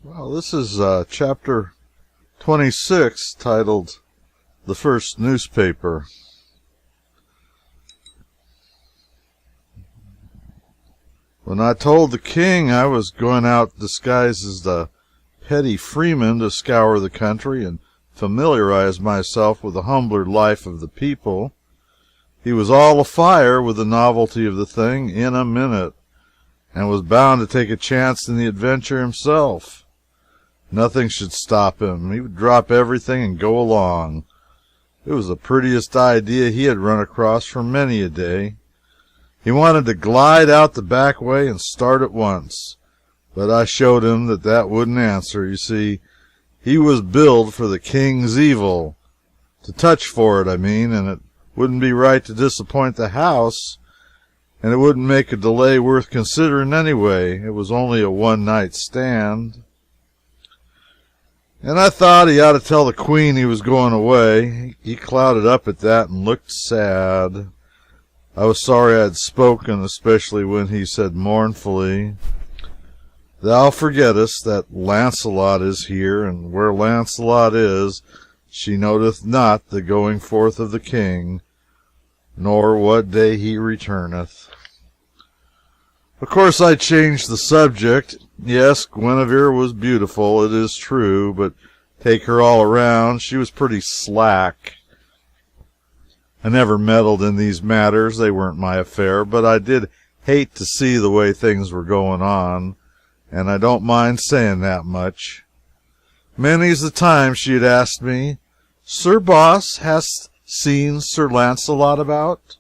Well, this is chapter 26, titled The First Newspaper. When I told the king I was going out disguised as the petty freeman to scour the country and familiarize myself with the humbler life of the people, he was all afire with the novelty of the thing in a minute, and was bound to take a chance in the adventure himself. Nothing should stop him. He would drop everything and go along. It was the prettiest idea he had run across for many a day. He wanted to glide out the back way and start at once, but I showed him that that wouldn't answer. You see, he was billed for the king's evil, to touch for it, I mean, and it wouldn't be right to disappoint the house, and it wouldn't make a delay worth considering anyway. It was only a one-night stand. And I thought he ought to tell the queen he was going away. He clouded up at that and looked sad. I was sorry I had spoken, especially when he said mournfully, "Thou forgettest that Launcelot is here, and where Launcelot is, she noteth not the going forth of the king, nor what day he returneth." Of course I changed the subject. Yes, Guinevere was beautiful, it is true, but take her all around, she was pretty slack. I never meddled in these matters, they weren't my affair, but I did hate to see the way things were going on, and I don't mind saying that much. Many's the time she had asked me, "Sir Boss, hast seen Sir Launcelot about?"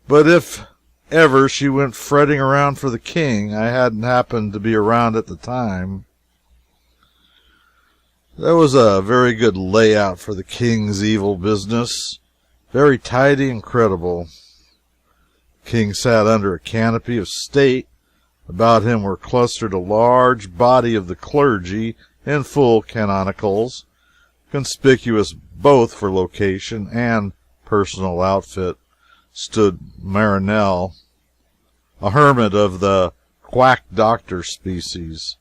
But if ever she went fretting around for the king, I hadn't happened to be around at the time. That was a very good layout for the king's evil business, very tidy and credible. The king sat under a canopy of state. About him were clustered a large body of the clergy in full canonicals, conspicuous both for location and personal outfit. Stood Marinell, a hermit of the quack doctor species,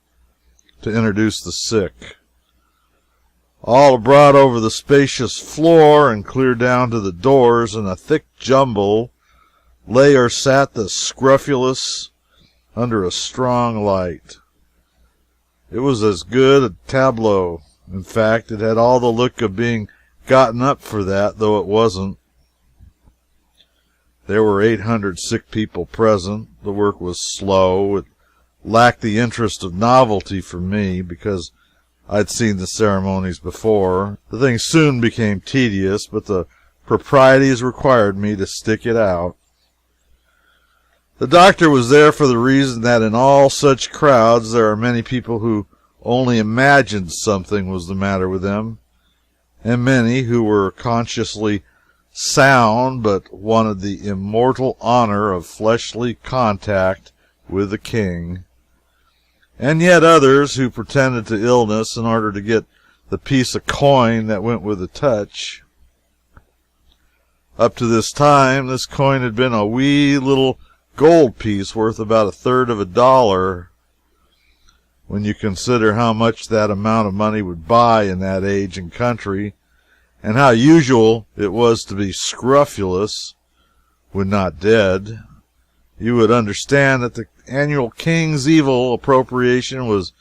to introduce the sick. All abroad over the spacious floor and clear down to the doors in a thick jumble lay or sat the scrofulous under a strong light. It was as good a tableau. In fact, it had all the look of being gotten up for that, though it wasn't. There were 800 sick people present. The work was slow. It lacked the interest of novelty for me, because I'd seen the ceremonies before. The thing soon became tedious, but the proprieties required me to stick it out. The doctor was there for the reason that in all such crowds there are many people who only imagined something was the matter with them, and many who were consciously sound but wanted the immortal honor of fleshly contact with the king, and yet others who pretended to illness in order to get the piece of coin that went with the touch. Up to this time, this coin had been a wee little gold piece worth about a third of $1. When you consider how much that amount of money would buy in that age and country, and how usual it was to be scrofulous when not dead, you would understand that the annual king's evil appropriation was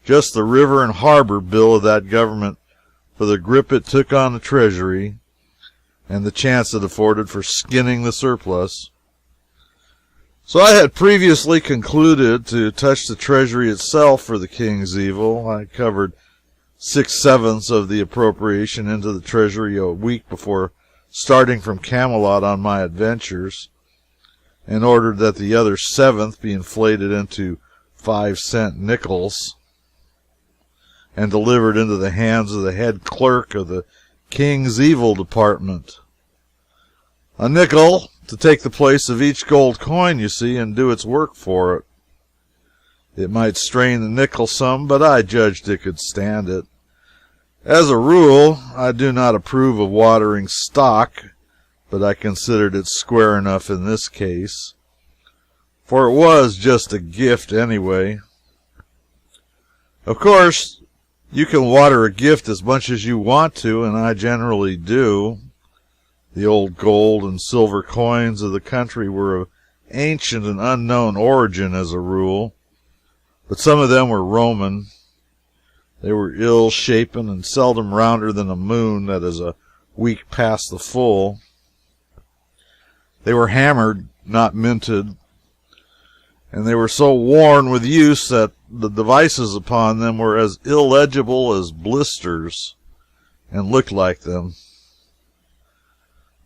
just the river and harbor bill of that government for the grip it took on the treasury and the chance it afforded for skinning the surplus. So I had previously concluded to touch the treasury itself for the king's evil. I covered 6/7 of the appropriation into the treasury a week before starting from Camelot on my adventures, and ordered that the other 7th be inflated into 5-cent nickels and delivered into the hands of the head clerk of the king's evil department. A nickel to take the place of each gold coin, you see, and do its work for it. It might strain the nickel some, but I judged it could stand it. As a rule, I do not approve of watering stock, but I considered it square enough in this case, for it was just a gift anyway. Of course, you can water a gift as much as you want to, and I generally do. The old gold and silver coins of the country were of ancient and unknown origin as a rule, but some of them were Roman. They were ill-shapen and seldom rounder than a moon that is a week past the full. They were hammered, not minted, and they were so worn with use that the devices upon them were as illegible as blisters and looked like them.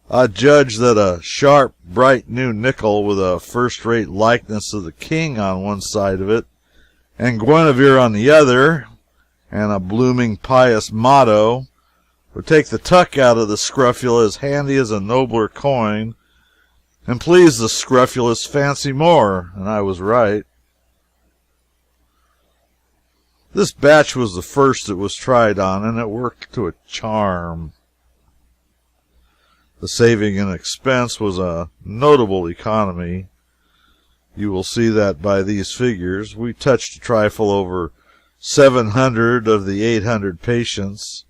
I judge that a sharp, bright new nickel with a first-rate likeness of the king on one side of it and Guinevere on the other, and a blooming pious motto, would take the tuck out of the scrofula as handy as a nobler coin, and please the scrofulous fancy more, and I was right. This batch was the first it was tried on, and it worked to a charm. The saving in expense was a notable economy. You will see that by these figures. We touched a trifle over 700 of the 800 patients.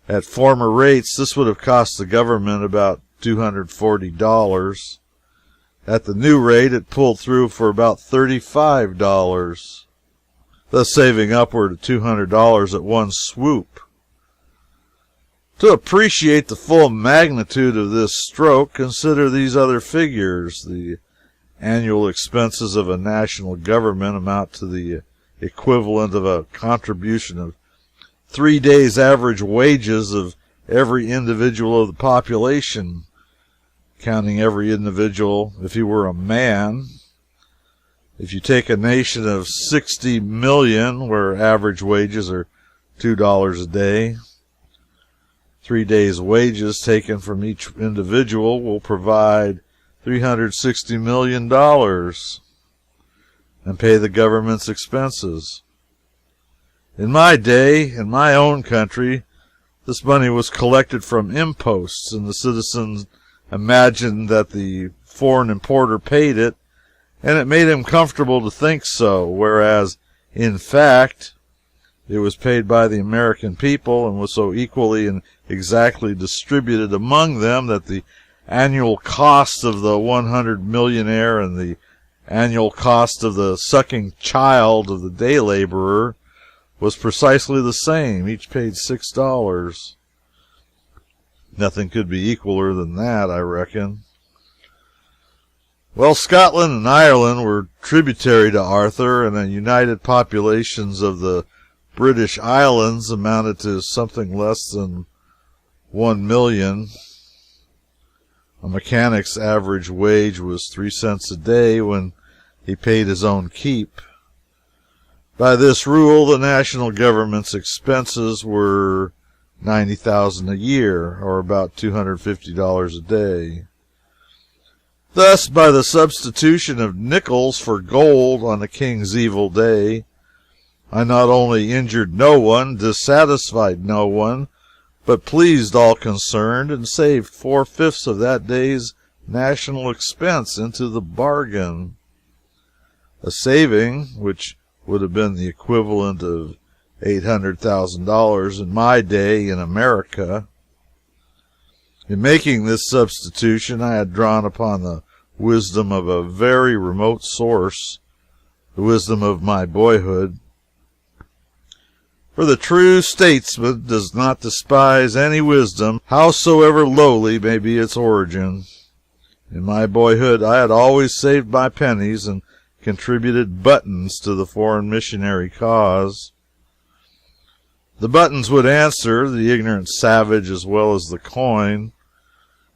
At former rates, this would have cost the government about $240. At the new rate, it pulled through for about $35, thus saving upward of $200 at one swoop. To appreciate the full magnitude of this stroke, consider these other figures. The annual expenses of a national government amount to the equivalent of a contribution of 3 days' average wages of every individual of the population, counting every individual if he were a man. If you take a nation of 60 million, where average wages are $2 a day, 3 days' wages taken from each individual will provide $360 million and pay the government's expenses. In my day, in my own country, this money was collected from imposts, and the citizens imagined that the foreign importer paid it, and it made him comfortable to think so, whereas, in fact, it was paid by the American people and was so equally and exactly distributed among them that the annual cost of the 100 millionaire and the annual cost of the sucking child of the day laborer was precisely the same. Each paid $6. Nothing could be equaler than that, I reckon. Well, Scotland and Ireland were tributary to Arthur, and the united populations of the British Islands amounted to something less than 1 million. A mechanic's average wage was 3 cents a day when he paid his own keep. By this rule, the national government's expenses were $90,000 a year, or about $250 a day. Thus, by the substitution of nickels for gold on the king's evil day, I not only injured no one, dissatisfied no one, but pleased all concerned, and saved 4/5 of that day's national expense into the bargain. A saving which would have been the equivalent of $800,000 in my day in America. In making this substitution, I had drawn upon the wisdom of a very remote source, the wisdom of my boyhood. For the true statesman does not despise any wisdom, howsoever lowly may be its origin. In my boyhood I had always saved my pennies and contributed buttons to the foreign missionary cause. The buttons would answer the ignorant savage as well as the coin.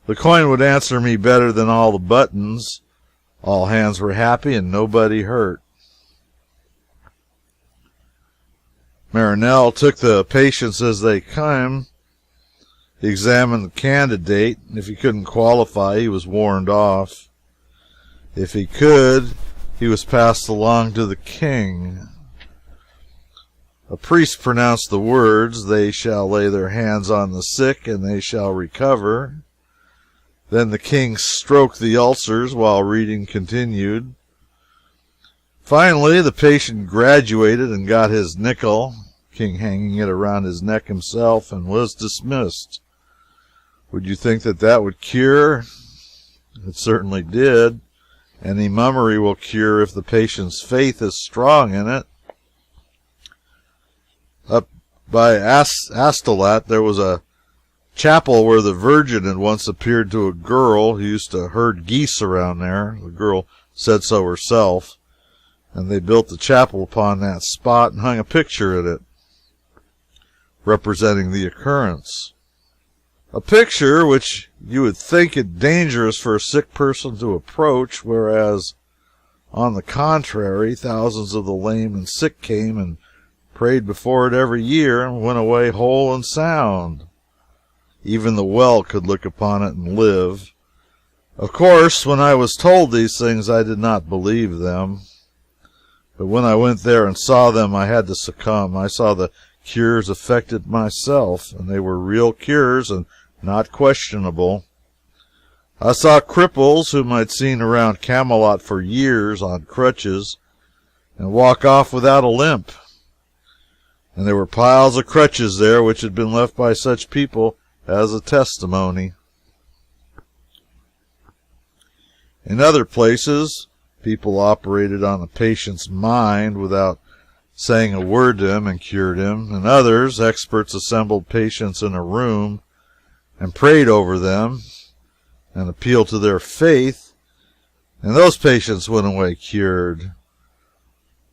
The coin would answer me better than all the buttons. All hands were happy and nobody hurt. Marinell took the patients as they came. He examined the candidate. If he couldn't qualify, he was warned off. If he could, he was passed along to the king. A priest pronounced the words, "They shall lay their hands on the sick, and they shall recover." Then the king stroked the ulcers while reading continued. Finally, the patient graduated and got his nickel, King hanging it around his neck himself, and was dismissed. Would you think that that would cure? It certainly did. Any mummery will cure if the patient's faith is strong in it. Up by Astolat, there was a chapel where the Virgin had once appeared to a girl who used to herd geese around there. The girl said so herself. And they built the chapel upon that spot and hung a picture in it representing the occurrence. A picture which you would think it dangerous for a sick person to approach, whereas, on the contrary, thousands of the lame and sick came and prayed before it every year and went away whole and sound. Even the well could look upon it and live. Of course, when I was told these things, I did not believe them. But when I went there and saw them, I had to succumb. I saw the cures affected myself, and they were real cures and not questionable. I saw cripples whom I'd seen around Camelot for years on crutches and walk off without a limp. And there were piles of crutches there which had been left by such people as a testimony. In other places, people operated on a patient's mind without saying a word to him and cured him. In others, experts assembled patients in a room and prayed over them and appealed to their faith, and those patients went away cured.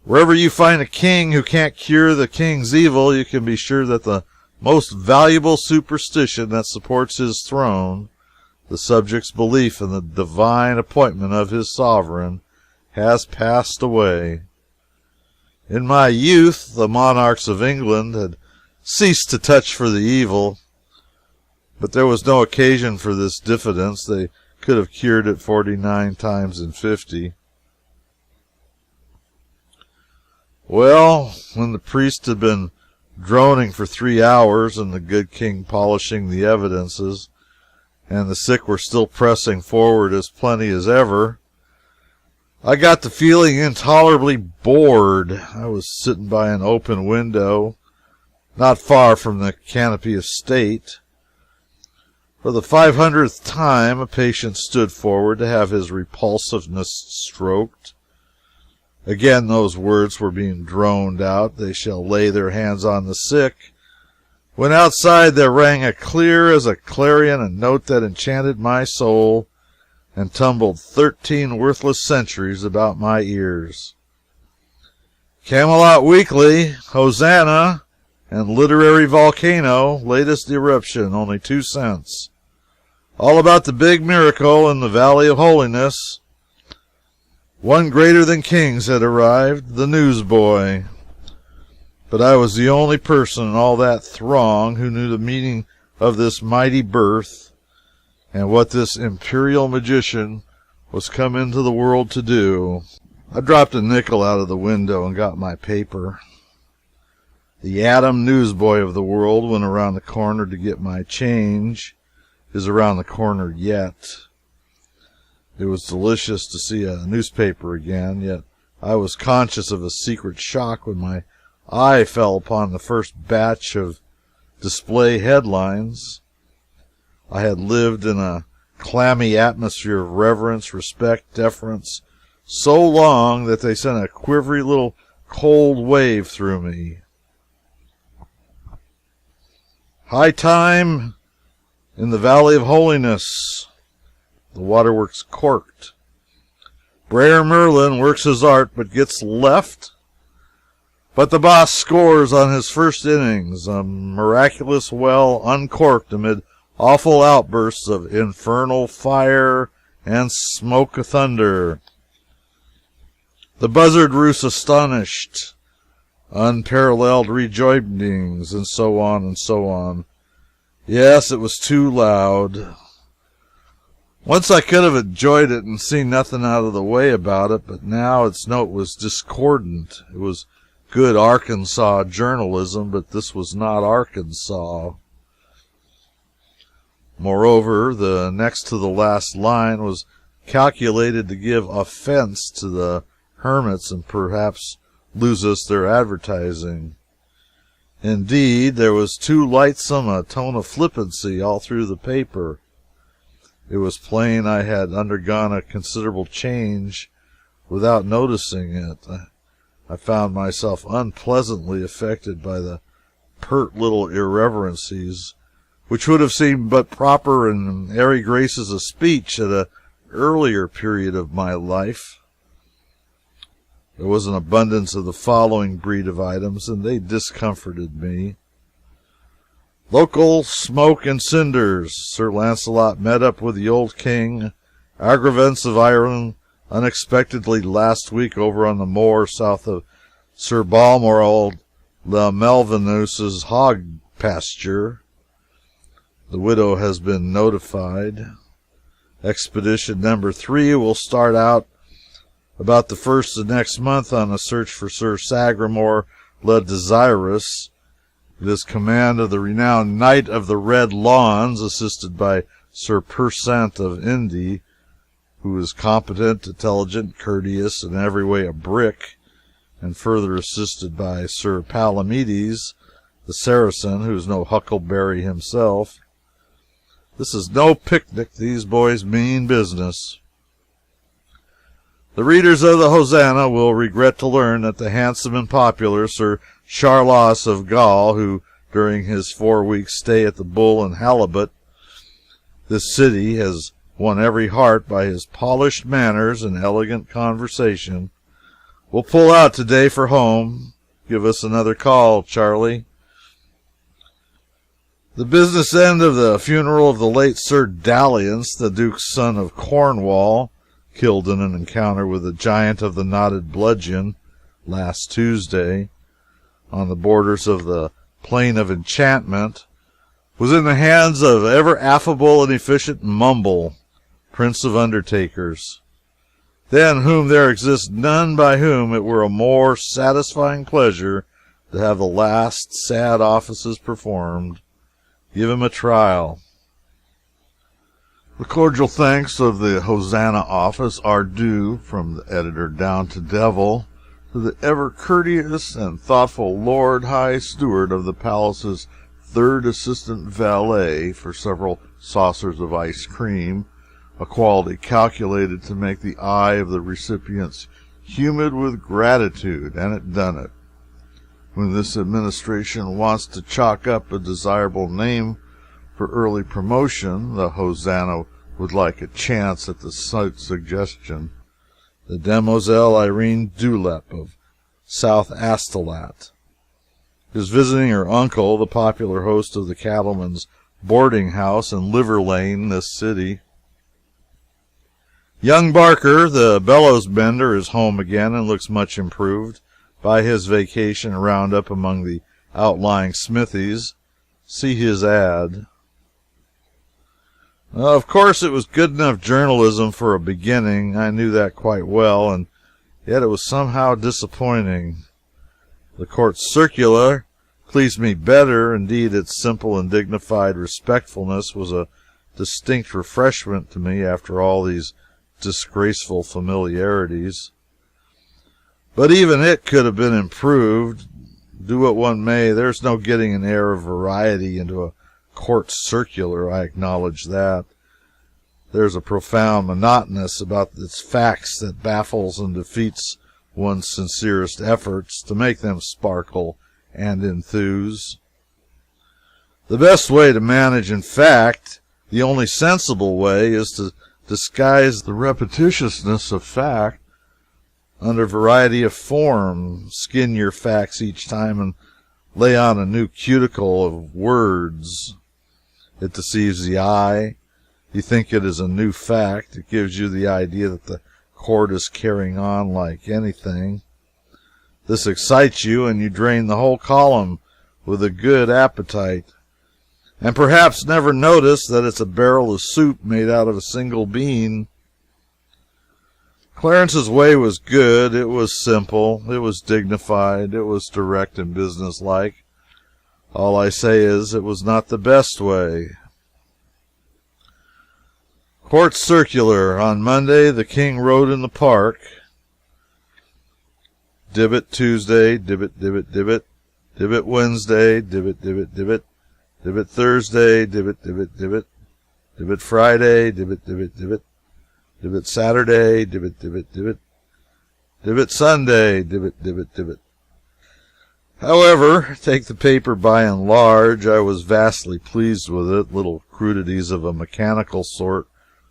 Wherever you find a king who can't cure the king's evil, you can be sure that the most valuable superstition that supports his throne, the subject's belief in the divine appointment of his sovereign, has passed away. In my youth, the monarchs of England had ceased to touch for the evil, but there was no occasion for this diffidence. They could have cured it 49 times in 50. Well, when the priest had been droning for 3 hours and the good king polishing the evidences, and the sick were still pressing forward as plenty as ever, I got to feeling intolerably bored. I was sitting by an open window, not far from the canopy of state. For the 500th time, a patient stood forward to have his repulsiveness stroked. Again, those words were being droned out, "They shall lay their hands on the sick," when outside there rang a clear as a clarion a note that enchanted my soul and tumbled 13 worthless centuries about my ears. Camelot Weekly, Hosanna, and Literary Volcano, latest eruption, only 2 cents. All about the big miracle in the Valley of Holiness. One greater than kings had arrived, the newsboy. But I was the only person in all that throng who knew the meaning of this mighty birth and what this imperial magician was come into the world to do. I dropped a nickel out of the window and got my paper. The Adam newsboy of the world went around the corner to get my change. Is around the corner yet. It was delicious to see a newspaper again, yet I was conscious of a secret shock when my eye fell upon the first batch of display headlines. I had lived in a clammy atmosphere of reverence, respect, deference so long that they sent a quivery little cold wave through me. High time in the Valley of Holiness. The waterworks corked. Brer Merlin works his art but gets left. But the boss scores on his first innings. A miraculous well uncorked amid awful outbursts of infernal fire and smoke of thunder. The buzzard roosts astonished. Unparalleled rejoicings, and so on and so on. Yes, it was too loud. Once I could have enjoyed it and seen nothing out of the way about it, but now its note was discordant. It was good Arkansas journalism, but this was not Arkansas. Moreover, the next to the last line was calculated to give offense to the hermits and perhaps lose us their advertising. Indeed, there was too lightsome a tone of flippancy all through the paper. It was plain I had undergone a considerable change without noticing it. I found myself unpleasantly affected by the pert little irreverencies which would have seemed but proper and airy graces of speech at an earlier period of my life. There was an abundance of the following breed of items, and they discomforted me. Local smoke and cinders. Sir Launcelot met up with the old king. Agrivance of Ireland unexpectedly last week over on the moor south of Sir Balmoral Le Melvinus's hog pasture. The widow has been notified. Expedition number 3 will start out about the first of next month on a search for Sir Sagramore le Desirous. It is command of the renowned Knight of the Red Lawns, assisted by Sir Persant of Indy, who is competent, intelligent, courteous, and every way a brick, and further assisted by Sir Palamedes, the Saracen, who is no huckleberry himself. This is no picnic. These boys mean business. The readers of the Hosanna will regret to learn that the handsome and popular Sir Charlos of Gaul, who, during his 4-week stay at the Bull and Halibut, this city, has won every heart by his polished manners and elegant conversation, will pull out today for home. Give us another call, Charlie. The business end of the funeral of the late Sir Dalliance, the Duke's son of Cornwall, killed in an encounter with the giant of the knotted bludgeon last Tuesday on the borders of the Plain of Enchantment, was in the hands of ever affable and efficient Mumble, Prince of Undertakers, than whom there exists none by whom it were a more satisfying pleasure to have the last sad offices performed. Give him a trial. The cordial thanks of the Hosanna office are due, from the editor down to Devil, to the ever courteous and thoughtful Lord High Steward of the palace's third assistant valet for several saucers of ice cream, a quality calculated to make the eye of the recipients humid with gratitude, and it done it. When this administration wants to chalk up a desirable name for early promotion, the Hosanna would like a chance at the suggestion. The Demoiselle Irene Dewlap of South Astolat is visiting her uncle, the popular host of the Cattleman's boarding house in Liver Lane, this city. Young Barker, the bellows bender, is home again and looks much improved by his vacation roundup among the outlying smithies. See his ad. Of course, it was good enough journalism for a beginning. I knew that quite well, and yet it was somehow disappointing. The court circular pleased me better. Indeed, its simple and dignified respectfulness was a distinct refreshment to me after all these disgraceful familiarities. But even it could have been improved. Do what one may, there's no getting an air of variety into a court circular, I acknowledge that. There's a profound monotonous about its facts that baffles and defeats one's sincerest efforts to make them sparkle and enthuse. The best way to manage, in fact, the only sensible way, is to disguise the repetitiousness of fact under variety of form. Skin your facts each time and lay on a new cuticle of words. It deceives the eye. You think it is a new fact. It gives you the idea that the court is carrying on like anything. This excites you, and you drain the whole column with a good appetite, and perhaps never notice that it's a barrel of soup made out of a single bean. Clarence's way was good. It was simple. It was dignified. It was direct and businesslike. All I say is, it was not the best way. Court circular. On Monday, the king rode in the park. Divot Tuesday, divot, divot, divot. Divot Wednesday, divot, divot, divot. Divot Thursday, divot, divot, divot. Divot Friday, divot, divot, divot. Divot Saturday, divot, divot, divot. Divot Sunday, divot, divot, divot. However, take the paper by and large, I was vastly pleased with it. Little crudities of a mechanical sort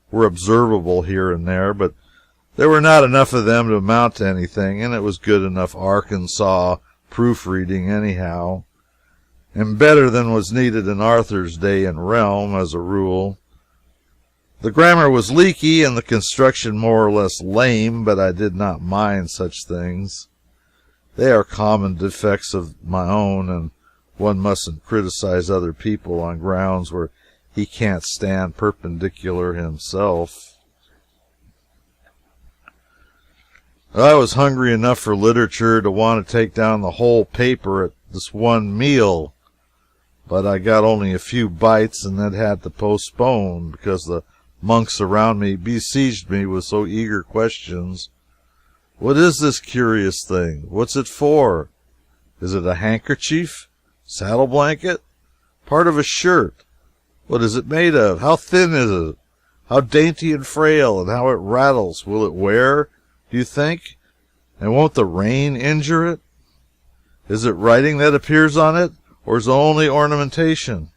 were observable here and there, but there were not enough of them to amount to anything, and it was good enough Arkansas proofreading anyhow, and better than was needed in Arthur's day and realm, as a rule. The grammar was leaky and the construction more or less lame, but I did not mind such things. They are common defects of my own, and one mustn't criticize other people on grounds where he can't stand perpendicular himself. I was hungry enough for literature to want to take down the whole paper at this one meal, but I got only a few bites and then had to postpone because the monks around me besieged me with so eager questions. What is this curious thing? What's it for? Is it a handkerchief? Saddle blanket? Part of a shirt? What is it made of? How thin is it? How dainty and frail, and how it rattles. Will it wear, do you think? And won't the rain injure it? Is it writing that appears on it, or is it only ornamentation?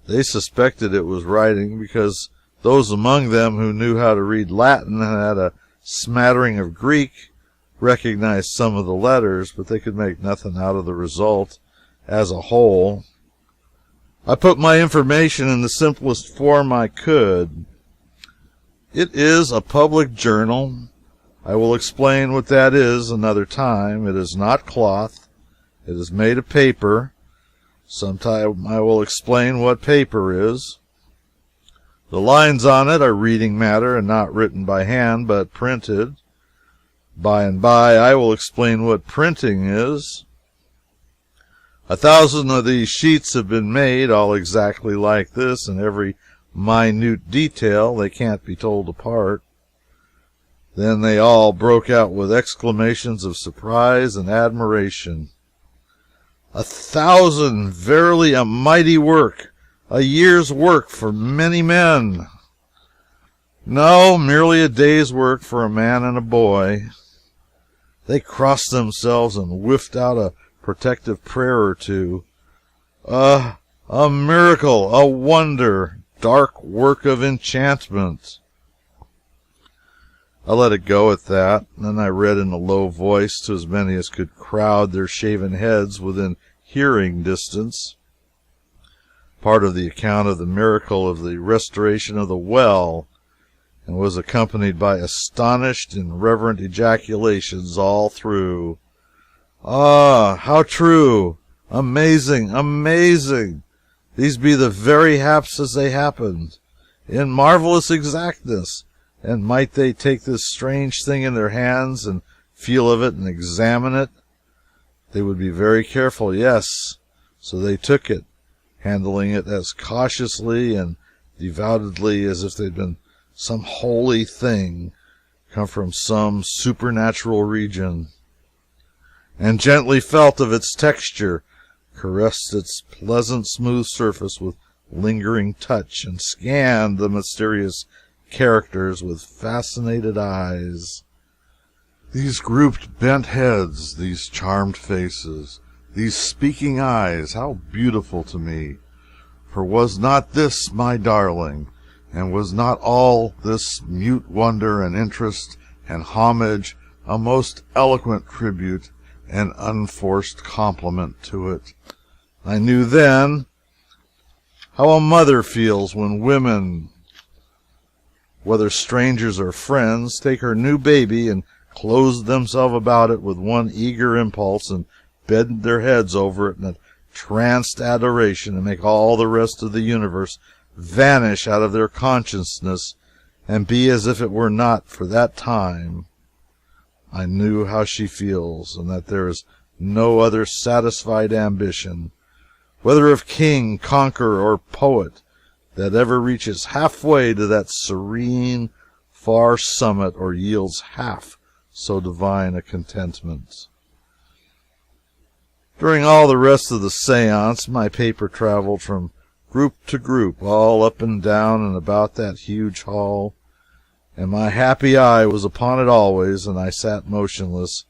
They suspected it was writing because those among them who knew how to read Latin and had a smattering of Greek recognized some of the letters, but they could make nothing out of the result as a whole. I put my information in the simplest form I could. It is a public journal. I will explain what that is another time. It is not cloth. It is made of paper. Sometime I will explain what paper is. The lines on it are reading matter and not written by hand, but printed. By and by I will explain what printing is. 1,000 of these sheets have been made, all exactly like this, in every minute detail. They can't be told apart. Then they all broke out with exclamations of surprise and admiration. 1,000! Verily a mighty work! A year's work for many men! No, merely a day's work for a man and a boy. They crossed themselves and whiffed out a protective prayer or two. A miracle, a wonder, dark work of enchantment. I let it go at that, and then I read in a low voice to as many as could crowd their shaven heads within hearing distance. Part of the account of the miracle of the restoration of the well, and was accompanied by astonished and reverent ejaculations all through. Ah, how true! Amazing! Amazing! These be the very haps as they happened, in marvelous exactness. And might they take this strange thing in their hands and feel of it and examine it? They would be very careful, yes. So they took it, handling it as cautiously and devoutly as if they'd been some holy thing come from some supernatural region, and gently felt of its texture, caressed its pleasant smooth surface with lingering touch, and scanned the mysterious characters with fascinated eyes. These grouped bent heads, these charmed faces, these speaking eyes, how beautiful to me! For was not this my darling, and was not all this mute wonder and interest and homage a most eloquent tribute and unforced compliment to it? I knew then how a mother feels when women, whether strangers or friends, take her new baby and close themselves about it with one eager impulse and bend their heads over it in a tranced adoration and make all the rest of the universe vanish out of their consciousness and be as if it were not for that time. I knew how she feels, and that there is no other satisfied ambition, whether of king, conqueror, or poet, that ever reaches halfway to that serene, far summit, or yields half so divine a contentment. During all the rest of the seance, my paper traveled from group to group, all up and down and about that huge hall, and my happy eye was upon it always, and I sat motionless,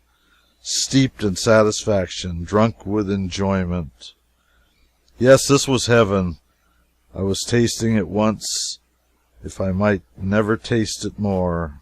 steeped in satisfaction, drunk with enjoyment. Yes, this was heaven. I was tasting it once, if I might never taste it more.